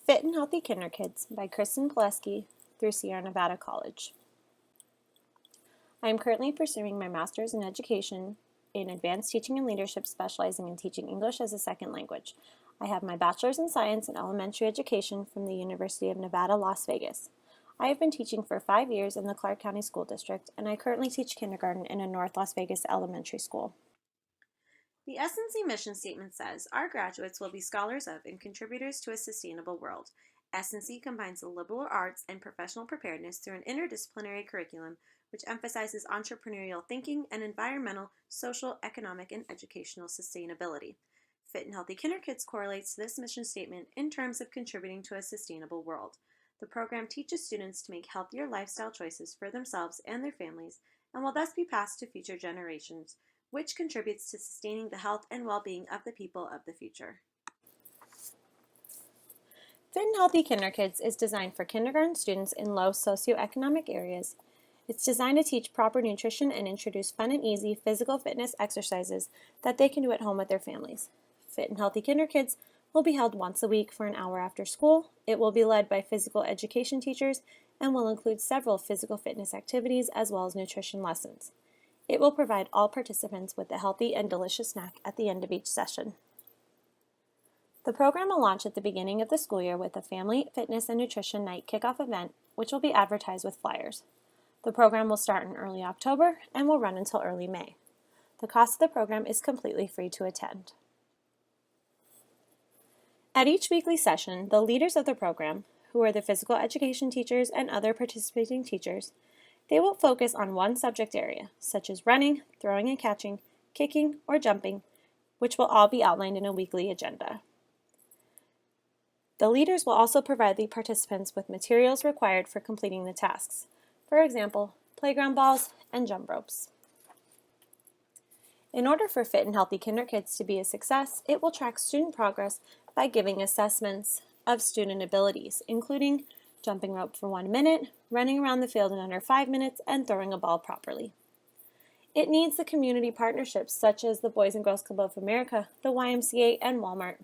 Fit and Healthy Kinder Kids by Kristyn Poleski through Sierra Nevada College. I am currently pursuing my master's in education in advanced teaching and leadership, specializing in teaching English as a second language. I have my bachelor's in science in elementary education from the University of Nevada, Las Vegas. I have been teaching for 5 years in the Clark County School District, and I currently teach kindergarten in a North Las Vegas elementary school. The S&C mission statement says, our graduates will be scholars of and contributors to a sustainable world. S&C combines the liberal arts and professional preparedness through an interdisciplinary curriculum which emphasizes entrepreneurial thinking and environmental, social, economic, and educational sustainability. Fit and Healthy Kinder Kids correlates to this mission statement in terms of contributing to a sustainable world. The program teaches students to make healthier lifestyle choices for themselves and their families and will thus be passed to future generations, which contributes to sustaining the health and well-being of the people of the future. Fit and Healthy Kinder Kids is designed for kindergarten students in low socioeconomic areas. It's designed to teach proper nutrition and introduce fun and easy physical fitness exercises that they can do at home with their families. Fit and Healthy Kinder Kids will be held once a week for an hour after school. It will be led by physical education teachers and will include several physical fitness activities as well as nutrition lessons. It will provide all participants with a healthy and delicious snack at the end of each session. The program will launch at the beginning of the school year with a Family Fitness and Nutrition Night kickoff event, which will be advertised with flyers. The program will start in early October and will run until early May. The cost of the program is completely free to attend. At each weekly session, the leaders of the program, who are the physical education teachers and other participating teachers, they will focus on one subject area, such as running, throwing and catching, kicking, or jumping, which will all be outlined in a weekly agenda. The leaders will also provide the participants with materials required for completing the tasks. For example, playground balls and jump ropes. In order for Fit and Healthy Kinder Kids to be a success, it will track student progress by giving assessments of student abilities, including jumping rope for 1 minute, running around the field in under 5 minutes, and throwing a ball properly. It needs the community partnerships such as the Boys and Girls Club of America, the YMCA, and Walmart.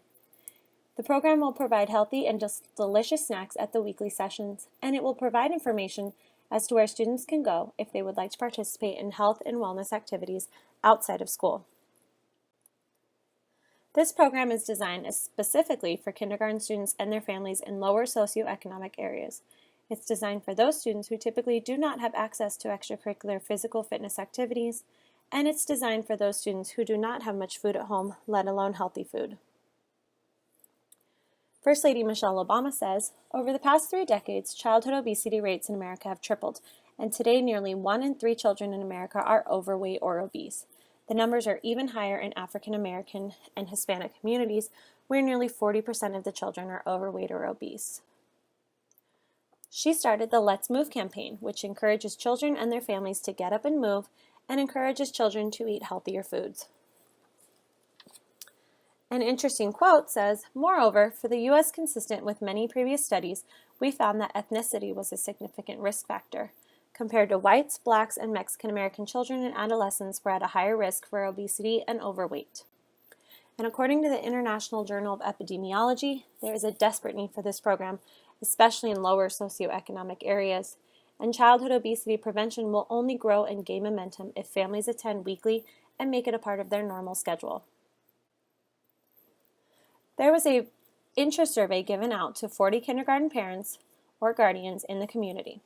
The program will provide healthy and delicious snacks at the weekly sessions, and it will provide information as to where students can go if they would like to participate in health and wellness activities outside of school. This program is designed specifically for kindergarten students and their families in lower socioeconomic areas. It's designed for those students who typically do not have access to extracurricular physical fitness activities, and it's designed for those students who do not have much food at home, let alone healthy food. First Lady Michelle Obama says, over the past 3 decades, childhood obesity rates in America have tripled, and today nearly 1 in 3 children in America are overweight or obese. The numbers are even higher in African American and Hispanic communities, where nearly 40% of the children are overweight or obese. She started the Let's Move campaign, which encourages children and their families to get up and move and encourages children to eat healthier foods. An interesting quote says, moreover, for the U.S. consistent with many previous studies, we found that ethnicity was a significant risk factor. Compared to whites, blacks, and Mexican American children and adolescents were at a higher risk for obesity and overweight. And according to the International Journal of Epidemiology, there is a desperate need for this program, especially in lower socioeconomic areas. And childhood obesity prevention will only grow and gain momentum if families attend weekly and make it a part of their normal schedule. There was an interest survey given out to 40 kindergarten parents or guardians in the community.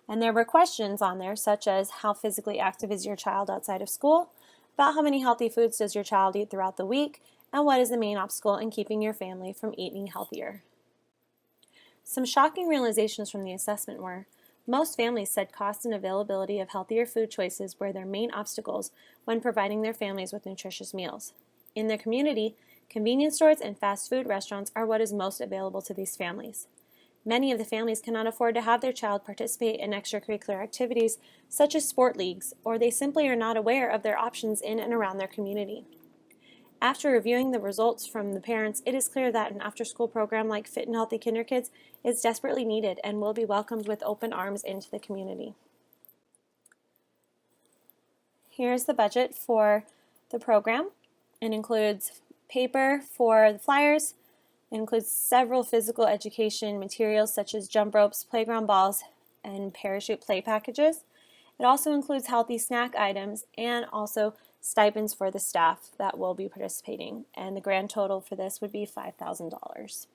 And there were questions on there such as how physically active is your child outside of school, about how many healthy foods does your child eat throughout the week, and what is the main obstacle in keeping your family from eating healthier. Some shocking realizations from the assessment were, most families said cost and availability of healthier food choices were their main obstacles when providing their families with nutritious meals. In their community, convenience stores and fast food restaurants are what is most available to these families. Many of the families cannot afford to have their child participate in extracurricular activities such as sport leagues, or they simply are not aware of their options in and around their community. After reviewing the results from the parents, it is clear that an after-school program like Fit and Healthy Kinder Kids is desperately needed and will be welcomed with open arms into the community. Here's the budget for the program. It includes paper for the flyers, It includes several physical education materials such as jump ropes, playground balls, and parachute play packages. It also includes healthy snack items and also stipends for the staff that will be participating, and the grand total for this would be $5,000.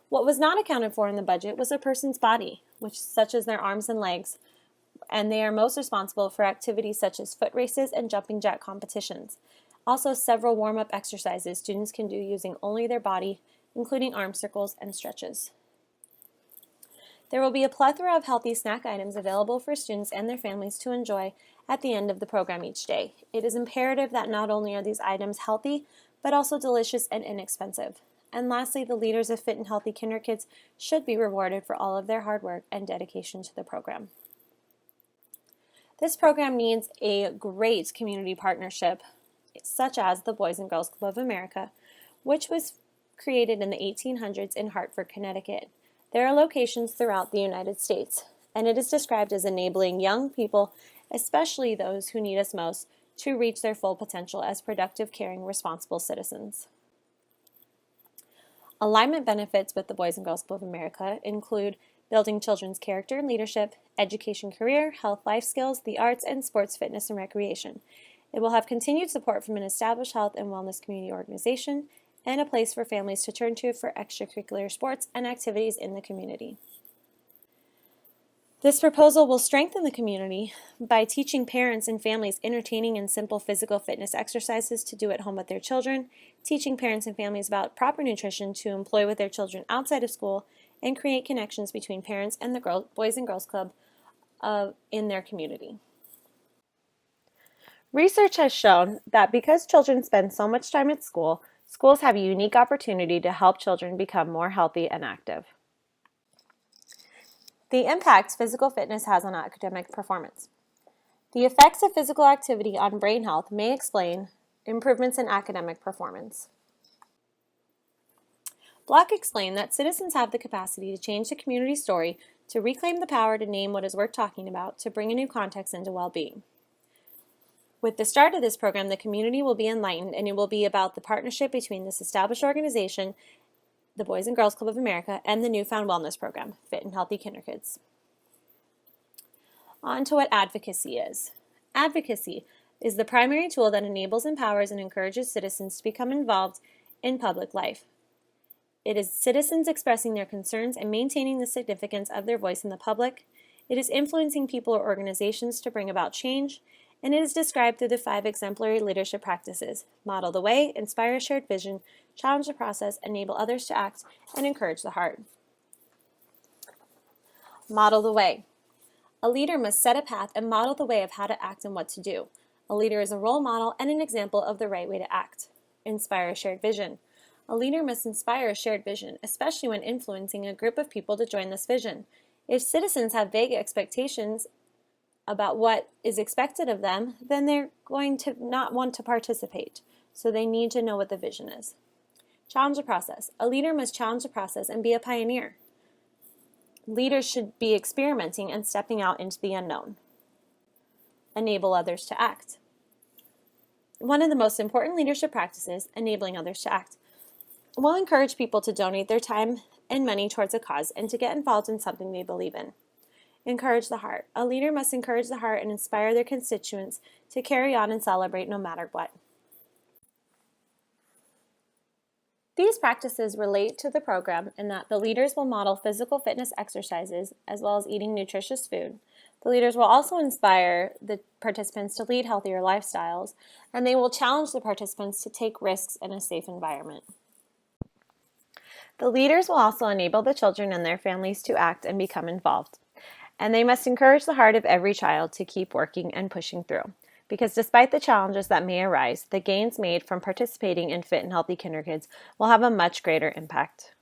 What was not accounted for in the budget was a person's body, such as their arms and legs, and they are most responsible for activities such as foot races and jumping jack competitions. Also, several warm-up exercises students can do using only their body, including arm circles and stretches. There will be a plethora of healthy snack items available for students and their families to enjoy at the end of the program each day. It is imperative that not only are these items healthy, but also delicious and inexpensive. And lastly, the leaders of Fit and Healthy Kinder Kids should be rewarded for all of their hard work and dedication to the program. This program needs a great community partnership, such as the Boys and Girls Club of America, which was created in the 1800s in Hartford, Connecticut. There are locations throughout the United States, and it is described as enabling young people, especially those who need us most, to reach their full potential as productive, caring, responsible citizens. Alignment benefits with the Boys and Girls Club of America include building children's character and leadership, education, career, health, life skills, the arts, and sports, fitness, and recreation. It will have continued support from an established health and wellness community organization and a place for families to turn to for extracurricular sports and activities in the community. This proposal will strengthen the community by teaching parents and families entertaining and simple physical fitness exercises to do at home with their children, teaching parents and families about proper nutrition to employ with their children outside of school, and create connections between parents and the Boys and Girls Club in their community. Research has shown that because children spend so much time at school, schools have a unique opportunity to help children become more healthy and active. The impact physical fitness has on academic performance. The effects of physical activity on brain health may explain improvements in academic performance. Block explained that citizens have the capacity to change the community story, to reclaim the power to name what is worth talking about, to bring a new context into well-being. With the start of this program, the community will be enlightened, and it will be about the partnership between this established organization, the Boys and Girls Club of America, and the newfound wellness program, Fit and Healthy Kinder Kids. On to what advocacy is. Advocacy is the primary tool that enables, empowers, and encourages citizens to become involved in public life. It is citizens expressing their concerns and maintaining the significance of their voice in the public. It is influencing people or organizations to bring about change, and it is described through the 5 exemplary leadership practices: model the way, inspire a shared vision, challenge the process, enable others to act, and encourage the heart. Model the way. A leader must set a path and model the way of how to act and what to do. A leader is a role model and an example of the right way to act. Inspire a shared vision. A leader must inspire a shared vision, especially when influencing a group of people to join this vision. If citizens have vague expectations about what is expected of them, then they're going to not want to participate. So they need to know what the vision is. Challenge the process. A leader must challenge the process and be a pioneer. Leaders should be experimenting and stepping out into the unknown. Enable others to act. One of the most important leadership practices, enabling others to act, will encourage people to donate their time and money towards a cause and to get involved in something they believe in. Encourage the heart. A leader must encourage the heart and inspire their constituents to carry on and celebrate no matter what. These practices relate to the program in that the leaders will model physical fitness exercises as well as eating nutritious food. The leaders will also inspire the participants to lead healthier lifestyles, and they will challenge the participants to take risks in a safe environment. The leaders will also enable the children and their families to act and become involved. And they must encourage the heart of every child to keep working and pushing through. Because despite the challenges that may arise, the gains made from participating in Fit and Healthy Kinder Kids will have a much greater impact.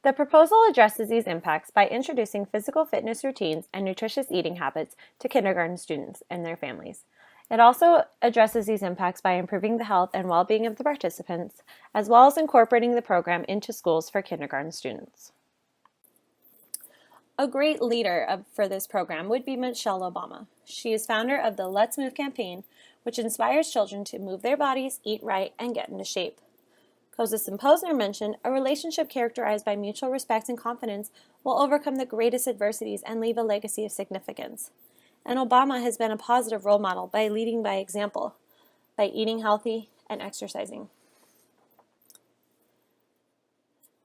The proposal addresses these impacts by introducing physical fitness routines and nutritious eating habits to kindergarten students and their families. It also addresses these impacts by improving the health and well-being of the participants, as well as incorporating the program into schools for kindergarten students. A great leader for this program would be Michelle Obama. She is founder of the Let's Move campaign, which inspires children to move their bodies, eat right, and get into shape. Koza Posner mentioned, a relationship characterized by mutual respect and confidence will overcome the greatest adversities and leave a legacy of significance. And Obama has been a positive role model by leading by example, by eating healthy and exercising.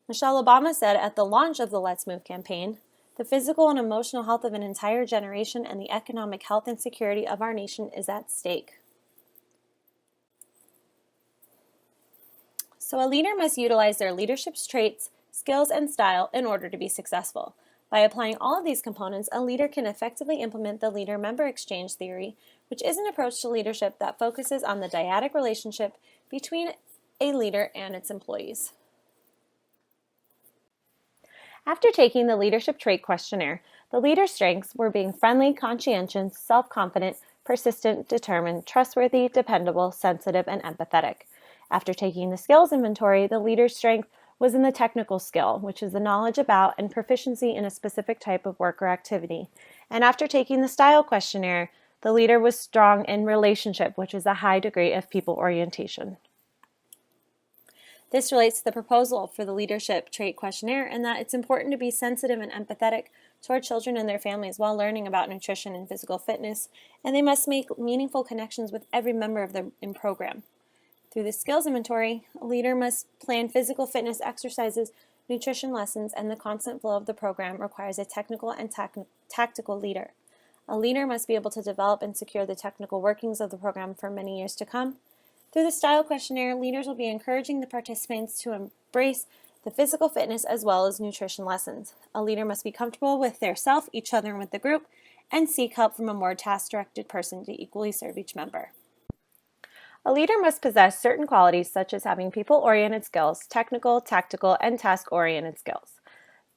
Michelle Obama said at the launch of the Let's Move campaign, "The physical and emotional health of an entire generation and the economic health and security of our nation is at stake." So a leader must utilize their leadership traits, skills, and style in order to be successful. By applying all of these components, a leader can effectively implement the leader-member exchange theory, which is an approach to leadership that focuses on the dyadic relationship between a leader and its employees. After taking the leadership trait questionnaire, the leader's strengths were being friendly, conscientious, self-confident, persistent, determined, trustworthy, dependable, sensitive, and empathetic. After taking the skills inventory, the leader's strength was in the technical skill, which is the knowledge about and proficiency in a specific type of work or activity. And after taking the style questionnaire, the leader was strong in relationship, which is a high degree of people orientation. This relates to the proposal for the leadership trait questionnaire and that it's important to be sensitive and empathetic toward children and their families while learning about nutrition and physical fitness, and they must make meaningful connections with every member of the program. Through the skills inventory, a leader must plan physical fitness exercises, nutrition lessons, and the constant flow of the program requires a technical and tactical leader. A leader must be able to develop and secure the technical workings of the program for many years to come. Through the style questionnaire, leaders will be encouraging the participants to embrace the physical fitness as well as nutrition lessons. A leader must be comfortable with their self, each other, and with the group, and seek help from a more task-directed person to equally serve each member. A leader must possess certain qualities such as having people-oriented skills, technical, tactical, and task-oriented skills.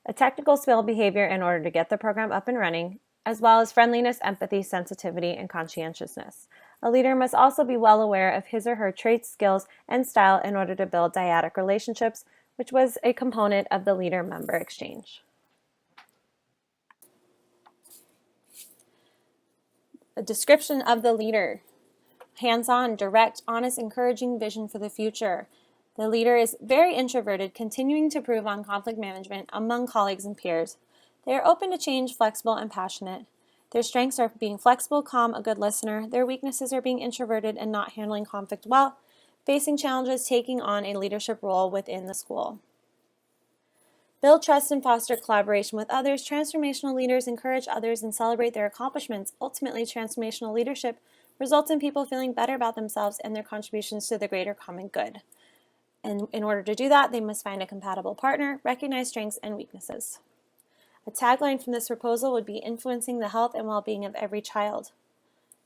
A technical skill behavior in order to get the program up and running, as well as friendliness, empathy, sensitivity, and conscientiousness. A leader must also be well aware of his or her traits, skills, and style in order to build dyadic relationships, which was a component of the leader-member exchange. A description of the leader. Hands-on, direct, honest, encouraging vision for the future. The leader is very introverted, continuing to improve on conflict management among colleagues and peers. They are open to change, flexible, and passionate. Their strengths are being flexible, calm, a good listener. Their weaknesses are being introverted and not handling conflict well, facing challenges, taking on a leadership role within the school. Build trust and foster collaboration with others. Transformational leaders encourage others and celebrate their accomplishments. Ultimately, transformational leadership results in people feeling better about themselves and their contributions to the greater common good. And in order to do that, they must find a compatible partner, recognize strengths and weaknesses. A tagline from this proposal would be influencing the health and well-being of every child.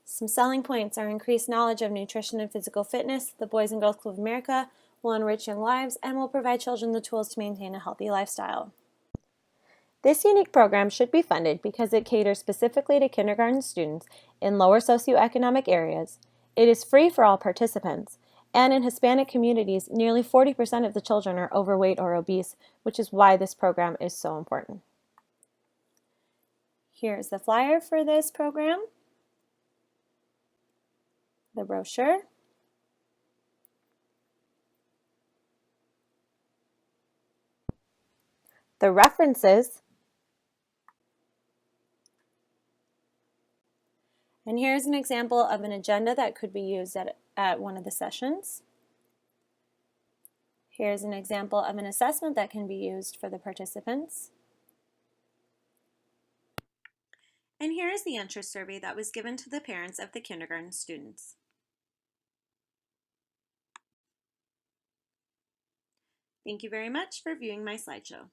Some selling points are increased knowledge of nutrition and physical fitness. The Boys and Girls Club of America will enrich young lives and will provide children the tools to maintain a healthy lifestyle. This unique program should be funded because it caters specifically to kindergarten students in lower socioeconomic areas. It is free for all participants, and in Hispanic communities, nearly 40% of the children are overweight or obese, which is why this program is so important. Here's the flyer for this program, the brochure, the references, and here's an example of an agenda that could be used at one of the sessions. Here's an example of an assessment that can be used for the participants. And here is the interest survey that was given to the parents of the kindergarten students. Thank you very much for viewing my slideshow.